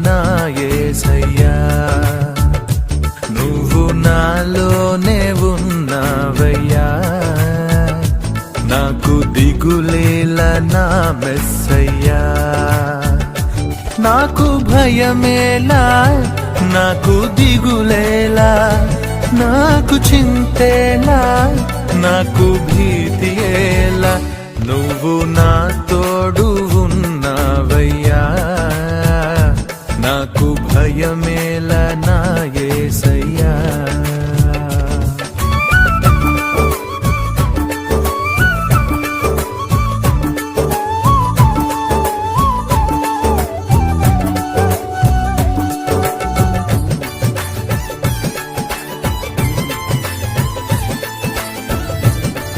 నా యేసయ్యా నువ్వు నాలోనే ఉన్నావయ్యా నాకు దిగులేలా నా మెస్సయ్యా నాకు భయమేలా నాకు దిగులేలా నాకు చింతేలా నాకు భీతియేలా నువ్వు నా తోడు ఉన్నావయ్యా నాకు భయమే